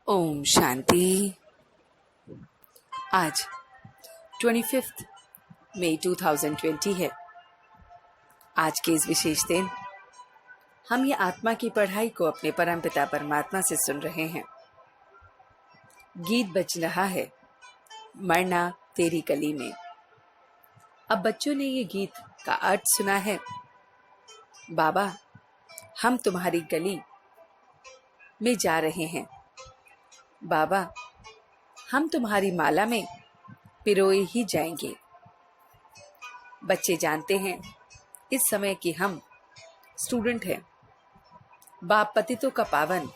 ओम शांति। आज 25 मई 2020 है। आज के इस विशेष दिन हम ये आत्मा की पढ़ाई को अपने परमपिता परमात्मा से सुन रहे हैं। गीत बज रहा है, मरना तेरी गली में। अब बच्चों ने ये गीत का अर्थ सुना है। बाबा, हम तुम्हारी गली में जा रहे हैं। बाबा, हम तुम्हारी माला में पिरोए ही जाएंगे। बच्चे जानते हैं इस समय कि हम स्टूडेंट हैं। बाप पतितों का पावन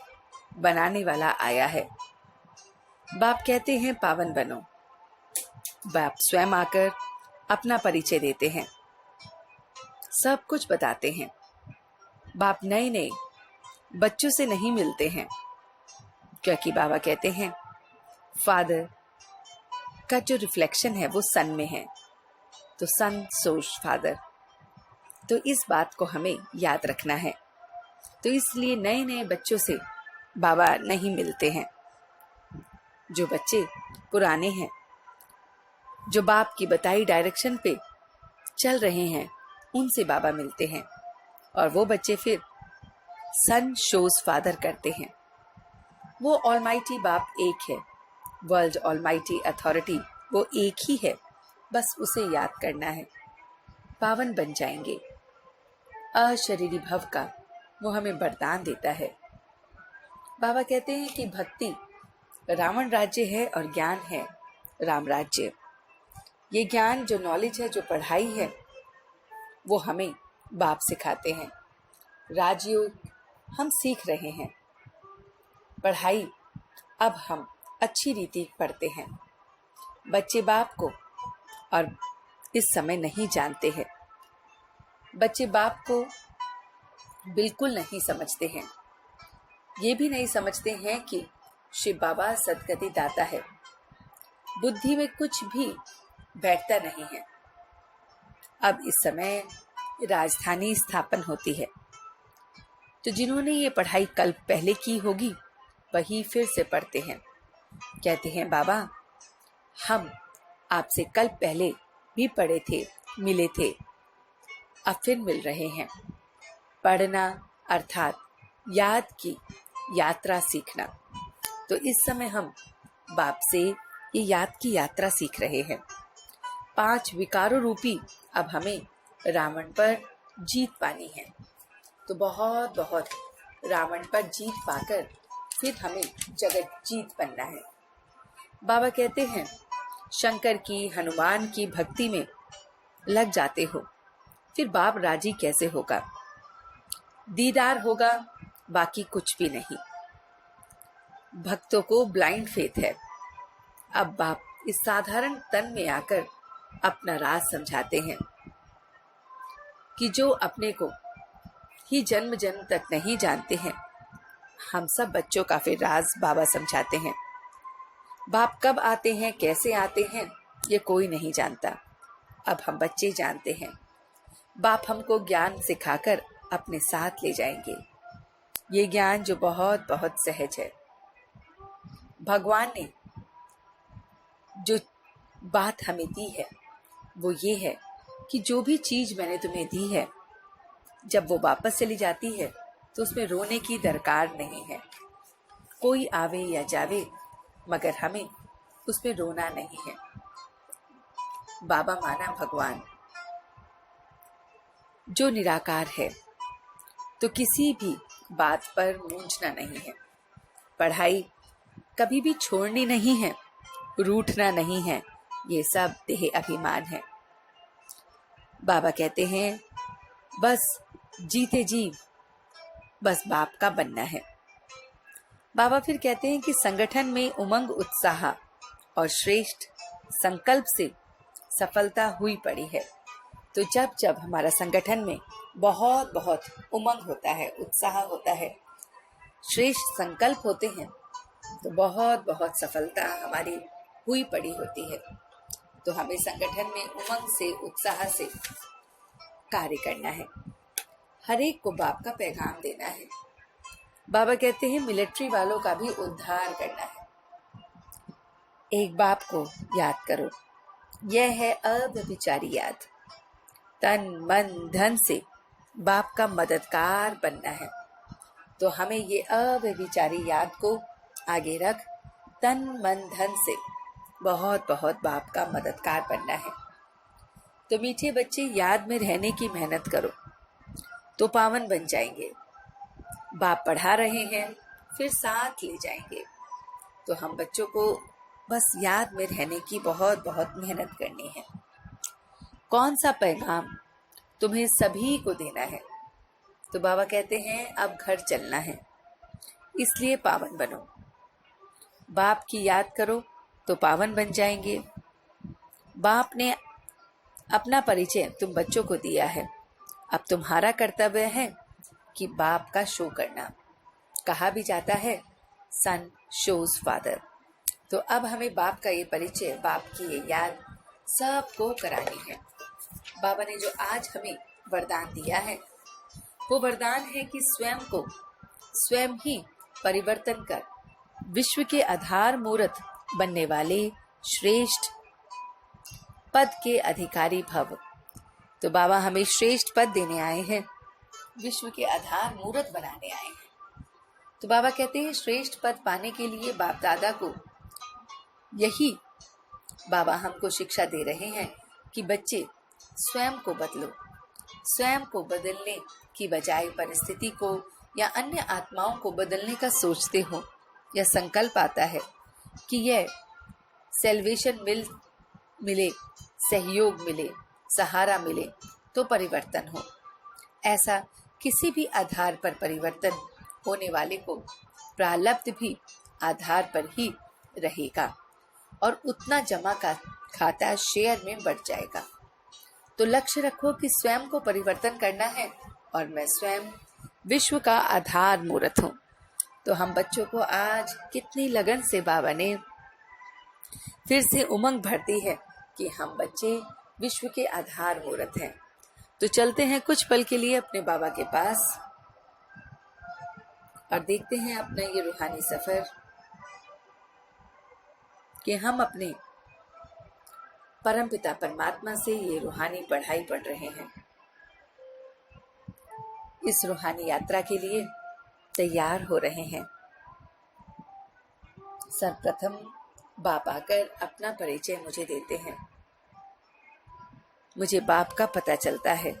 बनाने वाला आया है। बाप कहते हैं पावन बनो। बाप स्वयं आकर अपना परिचय देते हैं, सब कुछ बताते हैं। बाप नए नए बच्चों से नहीं मिलते हैं, क्योंकि बाबा कहते हैं फादर का जो रिफ्लेक्शन है वो सन में है, तो सन सोज फादर। तो इस बात को हमें याद रखना है। तो इसलिए नए नए बच्चों से बाबा नहीं मिलते हैं। जो बच्चे पुराने हैं, जो बाप की बताई डायरेक्शन पे चल रहे हैं, उनसे बाबा मिलते हैं। और वो बच्चे फिर सन शोज फादर करते हैं। वो ऑलमाइटी बाप एक है। वर्ल्ड ऑलमाइटी अथॉरिटी वो एक ही है। बस उसे याद करना है, पावन बन जाएंगे। अशरीरी भव का वो हमें वरदान देता है। बाबा कहते हैं कि भक्ति रावण राज्य है और ज्ञान है राम राज्य। ये ज्ञान जो नॉलेज है, जो पढ़ाई है, वो हमें बाप सिखाते हैं। राजयोग हम सीख रहे हैं। पढ़ाई अब हम अच्छी रीति पढ़ते हैं। बच्चे बाप को और इस समय नहीं जानते हैं। बच्चे बाप को बिल्कुल नहीं समझते हैं। ये भी नहीं समझते हैं कि शिव बाबा सदगति दाता है। बुद्धि में कुछ भी बैठता नहीं है। अब इस समय राजधानी स्थापन होती है, तो जिन्होंने ये पढ़ाई कल पहले की होगी वही फिर से पढ़ते हैं। कहते हैं बाबा, हम आपसे कल पहले भी पढ़े थे, मिले थे, अब फिर मिल रहे हैं। पढ़ना अर्थात याद की यात्रा सीखना। तो इस समय हम बाप से ये याद की यात्रा सीख रहे हैं। 5 विकारों रूपी अब हमें रावण पर जीत पानी है। तो बहुत बहुत रावण पर जीत पाकर फिर हमें जगत जीत बनना है। बाबा कहते हैं शंकर की, हनुमान की भक्ति में लग जाते हो, फिर बाप राजी कैसे होगा? दीदार होगा, बाकी कुछ भी नहीं। भक्तों को ब्लाइंड फेथ है। अब बाप इस साधारण तन में आकर अपना राज समझाते हैं कि जो अपने को ही जन्म जन्म तक नहीं जानते हैं, हम सब बच्चों का फिर राज बाबा समझाते हैं। बाप कब आते हैं, कैसे आते हैं, ये कोई नहीं जानता। अब हम बच्चे जानते हैं। बाप हमको ज्ञान सिखाकर अपने साथ ले जाएंगे। ये ज्ञान जो बहुत बहुत सहज है। भगवान ने जो बात हमें दी है वो ये है कि जो भी चीज मैंने तुम्हें दी है, जब वो वापस चली जाती है तो उसमें रोने की दरकार नहीं है। कोई आवे या जावे, मगर हमें उसमें रोना नहीं है। बाबा माना भगवान जो निराकार है, तो किसी भी बात पर मूंझना नहीं है। पढ़ाई कभी भी छोड़नी नहीं है, रूठना नहीं है। ये सब देह अभिमान है। बाबा कहते हैं बस जीते जी बस बाप का बनना है। बाबा फिर कहते हैं कि संगठन में उमंग, उत्साह और श्रेष्ठ संकल्प से सफलता हुई पड़ी है। तो जब जब हमारा संगठन में बहुत बहुत उमंग होता है, उत्साह होता है, श्रेष्ठ संकल्प होते हैं, तो बहुत बहुत सफलता हमारी हुई पड़ी होती है। तो हमें संगठन में उमंग से, उत्साह से कार्य करना है। हर एक को बाप का पैगाम देना है। बाबा कहते हैं मिलिट्री वालों का भी उद्धार करना है। एक बाप को याद करो, यह है अव्यभिचारी याद। तन मन धन से बाप का मददगार बनना है। तो हमें ये अव्यभिचारी याद को आगे रख तन मन धन से बहुत बहुत बाप का मददगार बनना है। तो मीठे बच्चे, याद में रहने की मेहनत करो तो पावन बन जाएंगे। बाप पढ़ा रहे हैं, फिर साथ ले जाएंगे। तो हम बच्चों को बस याद में रहने की बहुत बहुत मेहनत करनी है। कौन सा पैगाम तुम्हें सभी को देना है? तो बाबा कहते हैं अब घर चलना है, इसलिए पावन बनो। बाप की याद करो तो पावन बन जाएंगे। बाप ने अपना परिचय तुम बच्चों को दिया है। अब तुम्हारा कर्तव्य है कि बाप का शो करना। कहा भी जाता है सन शोज फादर। तो अब हमें बाप का ये परिचय, बाप की ये याद सबको करानी है। बाबा ने जो आज हमें वरदान दिया है वो वरदान है कि स्वयं को स्वयं ही परिवर्तन कर विश्व के आधार मूर्त बनने वाले श्रेष्ठ पद के अधिकारी भव। तो बाबा हमें श्रेष्ठ पद देने आए हैं, विश्व के आधार मूर्त बनाने आए हैं। तो बाबा कहते हैं श्रेष्ठ पद पाने के लिए बाप दादा को यही बाबा हमको शिक्षा दे रहे हैं कि बच्चे स्वयं को बदलो। स्वयं को बदलने की बजाय परिस्थिति को या अन्य आत्माओं को बदलने का सोचते हो। यह संकल्प आता है कि यह सेल्वेशन मिले, सहयोग मिले, सहारा मिले तो परिवर्तन हो। ऐसा किसी भी आधार पर परिवर्तन होने वाले को प्रारब्ध भी आधार पर ही रहेगा और उतना जमा का खाता शेयर में बढ़ जाएगा। तो लक्ष्य रखो कि स्वयं को परिवर्तन करना है और मैं स्वयं विश्व का आधार मूर्त हूँ। तो हम बच्चों को आज कितनी लगन से बाबा ने फिर से उमंग भर दी है कि हम बच्चे विश्व के आधार मूर्त हैं। तो चलते हैं कुछ पल के लिए अपने बाबा के पास और देखते हैं अपना ये रूहानी सफर कि हम अपने परमपिता परमात्मा से ये रूहानी पढ़ाई पढ़ रहे हैं। इस रूहानी यात्रा के लिए तैयार हो रहे हैं। सर्वप्रथम बाप आकर अपना परिचय मुझे देते हैं। मुझे बाप का पता चलता है,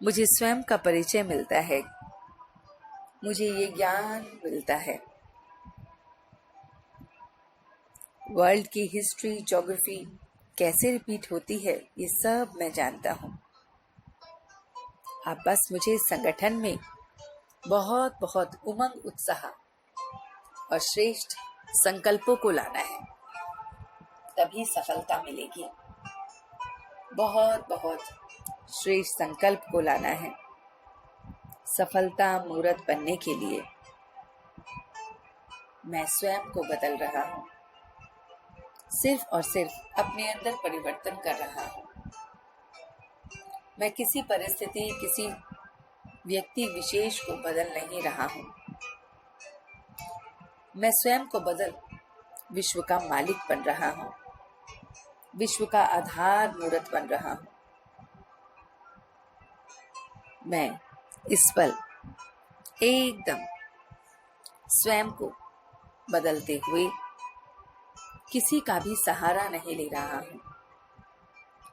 मुझे स्वयं का परिचय मिलता है, मुझे ये ज्ञान मिलता है। वर्ल्ड की हिस्ट्री, ज्योग्राफी कैसे रिपीट होती है ये सब मैं जानता हूँ। अब बस मुझे संगठन में बहुत बहुत उमंग, उत्साह और श्रेष्ठ संकल्पों को लाना है, तभी सफलता मिलेगी। बहुत बहुत श्रेष्ठ संकल्प को लाना है सफलता मूर्त बनने के लिए। मैं स्वयं को बदल रहा हूँ, सिर्फ और सिर्फ अपने अंदर परिवर्तन कर रहा हूँ। मैं किसी परिस्थिति, किसी व्यक्ति विशेष को बदल नहीं रहा हूँ। मैं स्वयं को बदल विश्व का मालिक बन रहा हूँ, विश्व का आधार मूर्त बन रहा हूँ। मैं इस पल एकदम स्वयं को बदलते हुए किसी का भी सहारा नहीं ले रहा हूँ,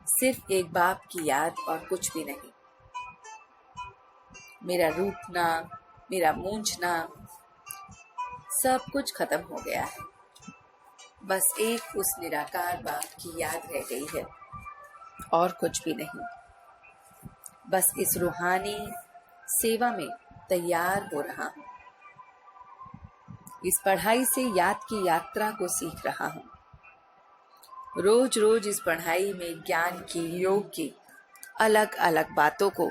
सिर्फ एक बाप की याद और कुछ भी नहीं। मेरा रूठना, मेरा मूंझना सब कुछ खत्म हो गया है। बस एक उस निराकार बाप की याद रह गई है और कुछ भी नहीं। बस इस रूहानी सेवा में तैयार हो रहा हूँ। इस पढ़ाई से याद की यात्रा को सीख रहा हूँ। रोज रोज इस पढ़ाई में ज्ञान की, योग की अलग अलग बातों को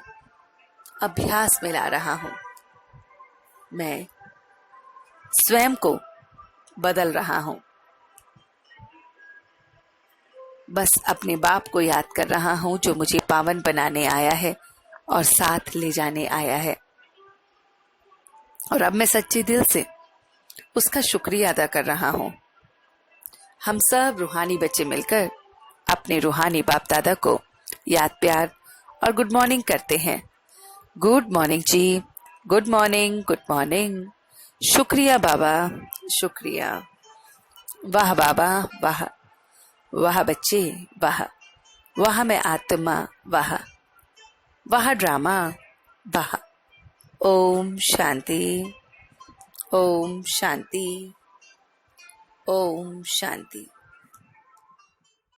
अभ्यास में ला रहा हूँ। मैं स्वयं को बदल रहा हूँ। बस अपने बाप को याद कर रहा हूँ जो मुझे पावन बनाने आया है और साथ ले जाने आया है। और अब मैं सच्चे दिल से उसका शुक्रिया अदा कर रहा हूँ। हम सब रूहानी बच्चे मिलकर अपने रूहानी बाप दादा को याद प्यार और गुड मॉर्निंग करते हैं। गुड मॉर्निंग जी, गुड मॉर्निंग, गुड मॉर्निंग। शुक्रिया बाबा, शुक्रिया। वाह बाबा, वाह वाह बच्चे, वाह वाह मैं आत्मा, वाह वाह ड्रामा, वाह। ओम शांति, ओम शांति, ओम शांति।